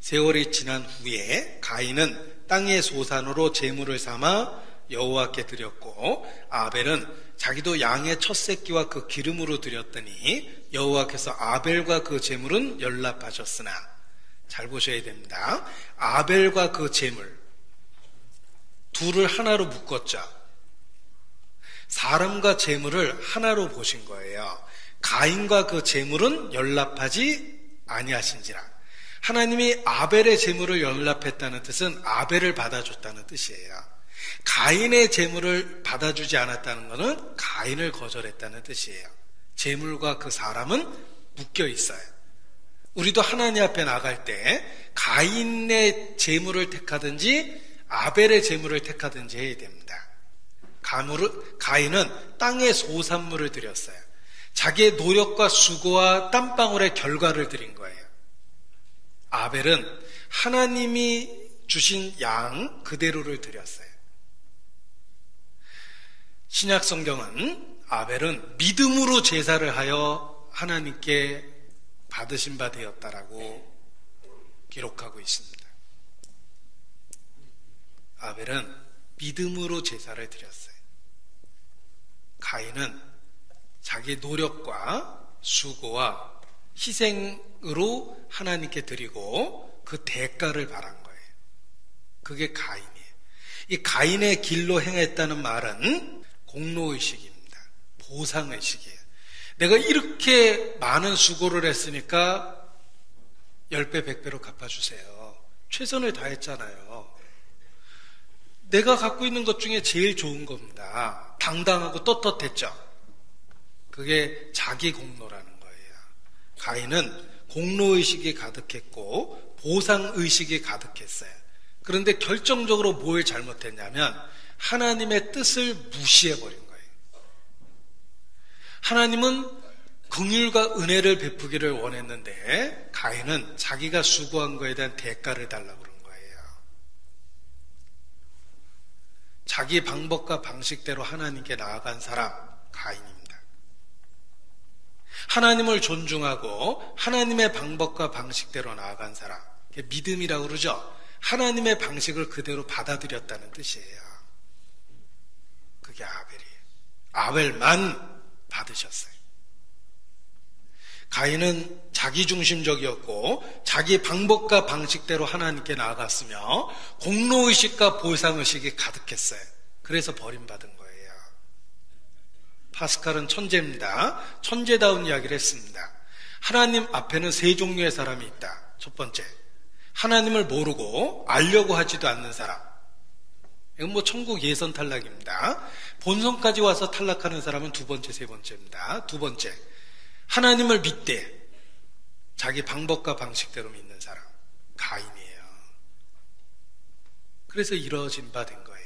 세월이 지난 후에 가인은 땅의 소산으로 제물을 삼아 여호와께 드렸고 아벨은 자기도 양의 첫 새끼와 그 기름으로 드렸더니 여호와께서 아벨과 그 제물은 연락하셨으나, 잘 보셔야 됩니다. 아벨과 그 제물 둘을 하나로 묶었죠. 사람과 제물을 하나로 보신 거예요. 가인과 그 제물은 연락하지 아니하신지라. 하나님이 아벨의 제물을 연락했다는 뜻은 아벨을 받아줬다는 뜻이에요. 가인의 제물을 받아주지 않았다는 것은 가인을 거절했다는 뜻이에요. 제물과 그 사람은 묶여 있어요. 우리도 하나님 앞에 나갈 때 가인의 제물을 택하든지 아벨의 제물을 택하든지 해야 됩니다. 가인은 땅의 소산물을 드렸어요. 자기의 노력과 수고와 땀방울의 결과를 드린 거예요. 아벨은 하나님이 주신 양 그대로를 드렸어요. 신약 성경은 아벨은 믿음으로 제사를 하여 하나님께 받으신 바 되었다라고 기록하고 있습니다. 아벨은 믿음으로 제사를 드렸어요. 가인은 자기 노력과 수고와 희생으로 하나님께 드리고 그 대가를 바란 거예요. 그게 가인이에요. 이 가인의 길로 행했다는 말은 공로의식입니다. 보상의식이에요. 내가 이렇게 많은 수고를 했으니까 10배, 100배로 갚아주세요. 최선을 다했잖아요. 내가 갖고 있는 것 중에 제일 좋은 겁니다. 당당하고 떳떳했죠. 그게 자기 공로라는 거예요. 가인은 공로의식이 가득했고 보상의식이 가득했어요. 그런데 결정적으로 뭘 잘못했냐면 하나님의 뜻을 무시해버린 거예요. 하나님은 긍휼과 은혜를 베푸기를 원했는데 가인은 자기가 수고한 거에 대한 대가를 달라고 그런 거예요. 자기 방법과 방식대로 하나님께 나아간 사람, 가인입니다. 하나님을 존중하고 하나님의 방법과 방식대로 나아간 사람, 믿음이라고 그러죠. 하나님의 방식을 그대로 받아들였다는 뜻이에요. 그게 아벨이에요. 아벨만 받으셨어요. 가인은 자기중심적이었고 자기 방법과 방식대로 하나님께 나아갔으며 공로의식과 보상의식이 가득했어요. 그래서 버림받은 거예요. 파스칼은 천재입니다. 천재다운 이야기를 했습니다. 하나님 앞에는 세 종류의 사람이 있다. 첫 번째, 하나님을 모르고 알려고 하지도 않는 사람. 이건 천국 예선 탈락입니다. 본성까지 와서 탈락하는 사람은 두 번째, 세 번째입니다. 두 번째, 하나님을 믿되 자기 방법과 방식대로 믿는 사람, 가인이에요. 그래서 이루어진 바 된 거예요.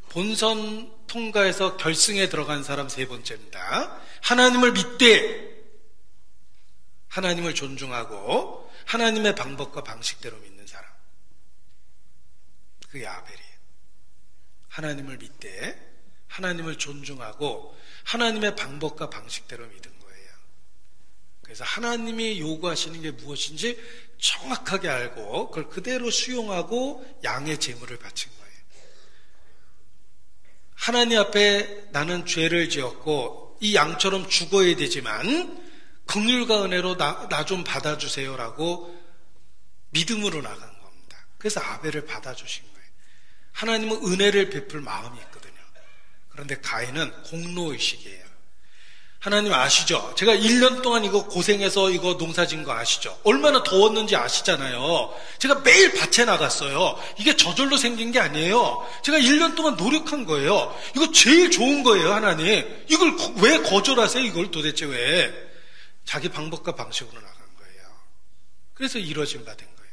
본선 통과해서 결승에 들어간 사람 세 번째입니다. 하나님을 믿되 하나님을 존중하고 하나님의 방법과 방식대로 믿는 사람, 그게 아벨이에요. 하나님을 믿되 하나님을 존중하고 하나님의 방법과 방식대로 믿은 거예요. 그래서 하나님이 요구하시는 게 무엇인지 정확하게 알고 그걸 그대로 수용하고 양의 제물을 바친 거예요. 하나님 앞에 나는 죄를 지었고 이 양처럼 죽어야 되지만 긍휼과 은혜로 나 좀 받아주세요라고 믿음으로 나간 겁니다. 그래서 아벨을 받아주신 거예요. 하나님은 은혜를 베풀 마음이 있거든요. 그런데 가인은 공로의식이에요. 하나님 아시죠? 제가 1년 동안 이거 고생해서 이거 농사진 거 아시죠? 얼마나 더웠는지 아시잖아요. 제가 매일 밭에 나갔어요. 이게 저절로 생긴 게 아니에요. 제가 1년 동안 노력한 거예요. 이거 제일 좋은 거예요, 하나님. 이걸 왜 거절하세요? 이걸 도대체 왜? 자기 방법과 방식으로 나간 거예요. 그래서 이루어진 바 된 거예요.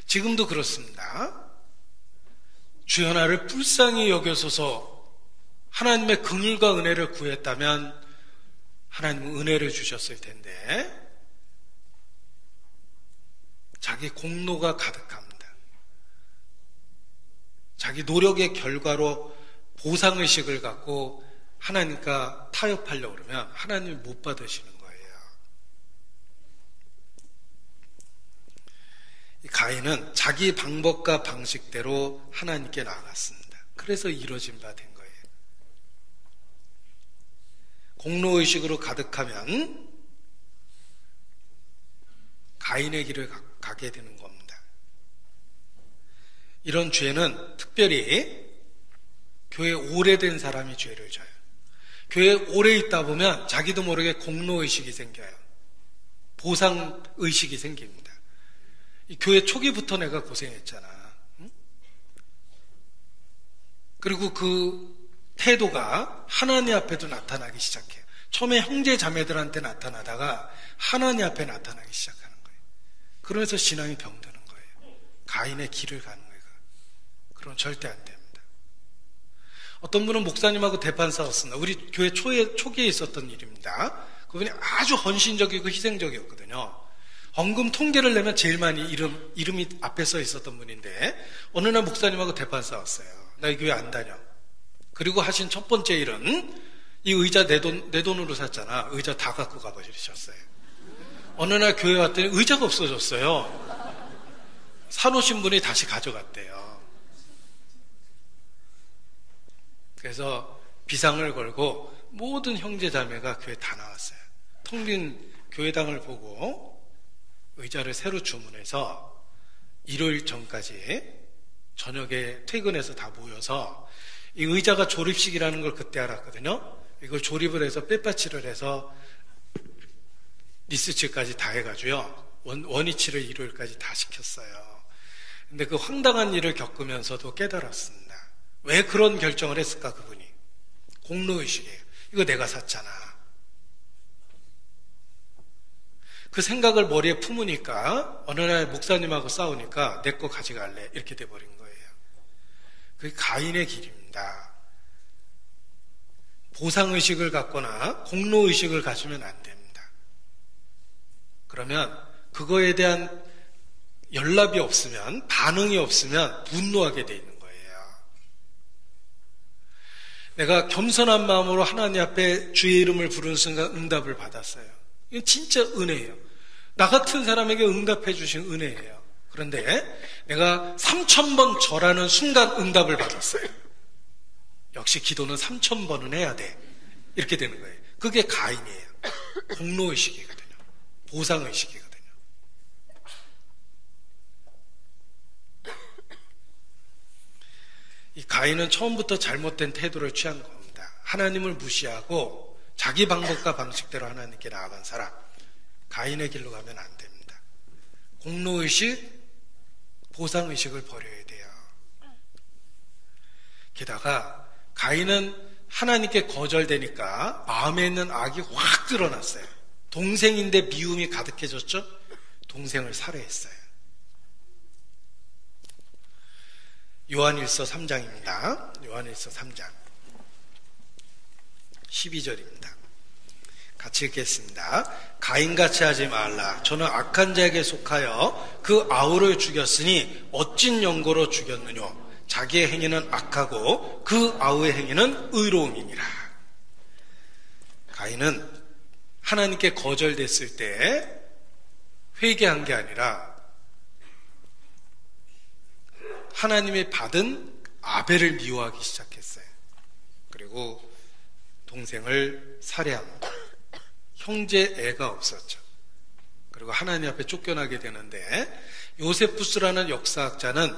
지금도 그렇습니다. 주여 나를 불쌍히 여겨소서 하나님의 긍휼과 은혜를 구했다면 하나님은 은혜를 주셨을 텐데 자기 공로가 가득합니다. 자기 노력의 결과로 보상의식을 갖고 하나님과 타협하려고 그러면 하나님이 못 받으시는 거예요. 가인은 자기 방법과 방식대로 하나님께 나아갔습니다. 그래서 이루어진 바 된 거예요. 공로의식으로 가득하면 가인의 길을 가게 되는 겁니다. 이런 죄는 특별히 교회에 오래된 사람이 죄를 져요. 교회에 오래 있다 보면 자기도 모르게 공로의식이 생겨요. 보상의식이 생깁니다. 이 교회 초기부터 내가 고생했잖아. 응? 그리고 그 태도가 하나님 앞에도 나타나기 시작해요. 처음에 형제 자매들한테 나타나다가 하나님 앞에 나타나기 시작하는 거예요. 그러면서 신앙이 병드는 거예요. 가인의 길을 가는 거예요. 그럼 절대 안 됩니다. 어떤 분은 목사님하고 대판 싸웠습니다. 우리 교회 초기에 있었던 일입니다. 그분이 아주 헌신적이고 희생적이었거든요. 헌금 통계를 내면 제일 많이 이름이 앞에 써 있었던 분인데 어느 날 목사님하고 대판 싸웠어요. 나 이 교회 안 다녀. 그리고 하신 첫 번째 일은 이 의자 내 돈으로 샀잖아. 의자 다 갖고 가버리셨어요. 어느 날 교회 왔더니 의자가 없어졌어요. 사놓으신 분이 다시 가져갔대요. 그래서 비상을 걸고 모든 형제 자매가 교회 다 나왔어요. 텅 빈 교회당을 보고 의자를 새로 주문해서 일요일 전까지 저녁에 퇴근해서 다 모여서 이 의자가 조립식이라는 걸 그때 알았거든요. 이걸 조립을 해서 빼빠치를 해서 리스칠까지 다 해가지고요. 원위치를 일요일까지 다 시켰어요. 근데 그 황당한 일을 겪으면서도 깨달았습니다. 왜 그런 결정을 했을까 그분이? 공로의식이에요. 이거 내가 샀잖아. 그 생각을 머리에 품으니까 어느 날 목사님하고 싸우니까 내 거 가져갈래 이렇게 돼버린 거예요. 그게 가인의 길입니다. 보상의식을 갖거나 공로의식을 가지면 안 됩니다. 그러면 그거에 대한 연락이 없으면, 반응이 없으면 분노하게 돼 있는 거예요. 내가 겸손한 마음으로 하나님 앞에 주의 이름을 부르는 순간 응답을 받았어요. 이건 진짜 은혜예요. 나 같은 사람에게 응답해 주신 은혜예요. 그런데 내가 3000번 절하는 순간 응답을 받았어요. 역시 기도는 3000번은 해야 돼. 이렇게 되는 거예요. 그게 가인이에요. 공로의식이거든요. 보상의식이거든요. 이 가인은 처음부터 잘못된 태도를 취한 겁니다. 하나님을 무시하고 자기 방법과 방식대로 하나님께 나아간 사람, 가인의 길로 가면 안 됩니다. 공로의식, 보상의식을 버려야 돼요. 게다가 가인은 하나님께 거절되니까 마음에 있는 악이 확 드러났어요. 동생인데 미움이 가득해졌죠? 동생을 살해했어요. 요한일서 3장입니다. 요한일서 3장 12절입니다. 같이 읽겠습니다. 가인같이 하지 말라. 저는 악한 자에게 속하여 그 아우를 죽였으니 어찐 연고로 죽였느뇨. 자기의 행위는 악하고 그 아우의 행위는 의로움이니라. 가인은 하나님께 거절됐을 때 회개한 게 아니라 하나님이 받은 아벨을 미워하기 시작했어요. 그리고 동생을 살해합니다. 형제 애가 없었죠. 그리고 하나님 앞에 쫓겨나게 되는데 요세푸스라는 역사학자는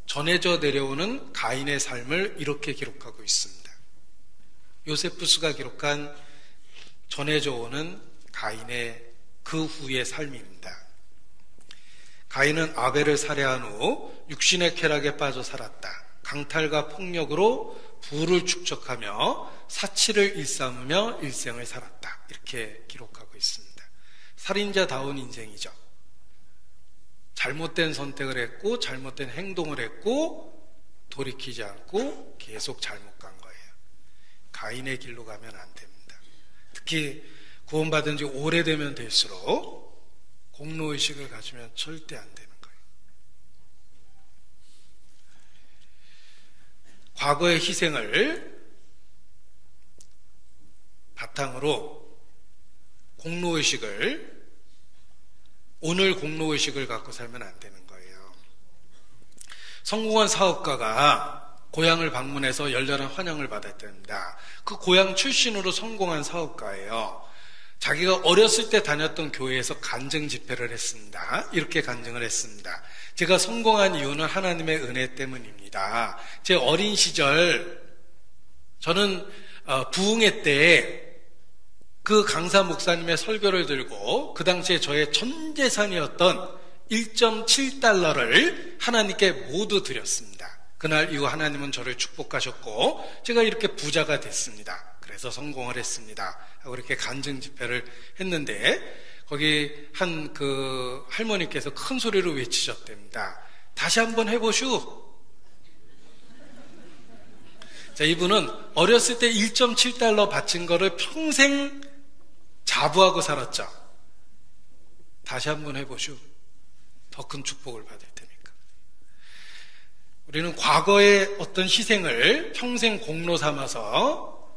전해져 내려오는 가인의 삶을 이렇게 기록하고 있습니다. 요세푸스가 기록한 전해져 오는 가인의 그 후의 삶입니다. 가인은 아벨을 살해한 후 육신의 쾌락에 빠져 살았다. 강탈과 폭력으로 부를 축적하며 사치를 일삼으며 일생을 살았다. 이렇게 기록하고 있습니다. 살인자다운 인생이죠. 잘못된 선택을 했고 잘못된 행동을 했고 돌이키지 않고 계속 잘못 간 거예요. 가인의 길로 가면 안 됩니다. 특히 구원받은 지 오래되면 될수록 공로의식을 가지면 절대 안 되는 거예요. 과거의 희생을 바탕으로 오늘 공로의식을 갖고 살면 안 되는 거예요. 성공한 사업가가 고향을 방문해서 열렬한 환영을 받았답니다. 그 고향 출신으로 성공한 사업가예요. 자기가 어렸을 때 다녔던 교회에서 간증 집회를 했습니다. 이렇게 간증을 했습니다. 제가 성공한 이유는 하나님의 은혜 때문입니다. 제 어린 시절 저는 부흥회 때 그 강사 목사님의 설교를 들고 그 당시에 저의 전 재산이었던 1.7달러를 하나님께 모두 드렸습니다. 그날 이후 하나님은 저를 축복하셨고 제가 이렇게 부자가 됐습니다. 그래서 성공을 했습니다. 하고 이렇게 간증 집회를 했는데 거기 한 그 할머니께서 큰 소리로 외치셨답니다. 다시 한번 해보슈. 자, 이분은 어렸을 때 1.7달러 바친 거를 평생 자부하고 살았죠. 다시 한번 해보슈. 더 큰 축복을 받을 테니까. 우리는 과거의 어떤 희생을 평생 공로 삼아서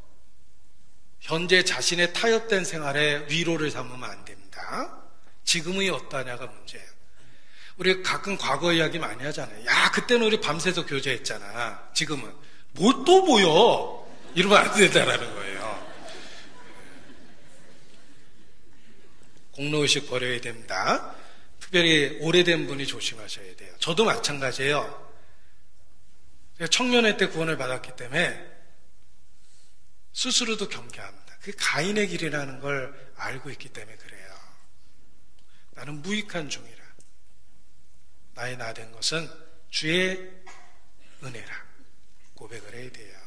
현재 자신의 타협된 생활에 위로를 삼으면 안 됩니다. 지금이 어떠냐가 문제예요. 우리 가끔 과거 이야기 많이 하잖아요. 야, 그때는 우리 밤새서 교제했잖아. 지금은 뭘 또 보여? 이러면 안 된다는 거예요. 공로의식 버려야 됩니다. 특별히 오래된 분이 조심하셔야 돼요. 저도 마찬가지예요. 제가 청년회 때 구원을 받았기 때문에 스스로도 경계합니다. 그게 가인의 길이라는 걸 알고 있기 때문에 그래요. 나는 무익한 종이라. 나의 나 된 것은 주의 은혜라 고백을 해야 돼요.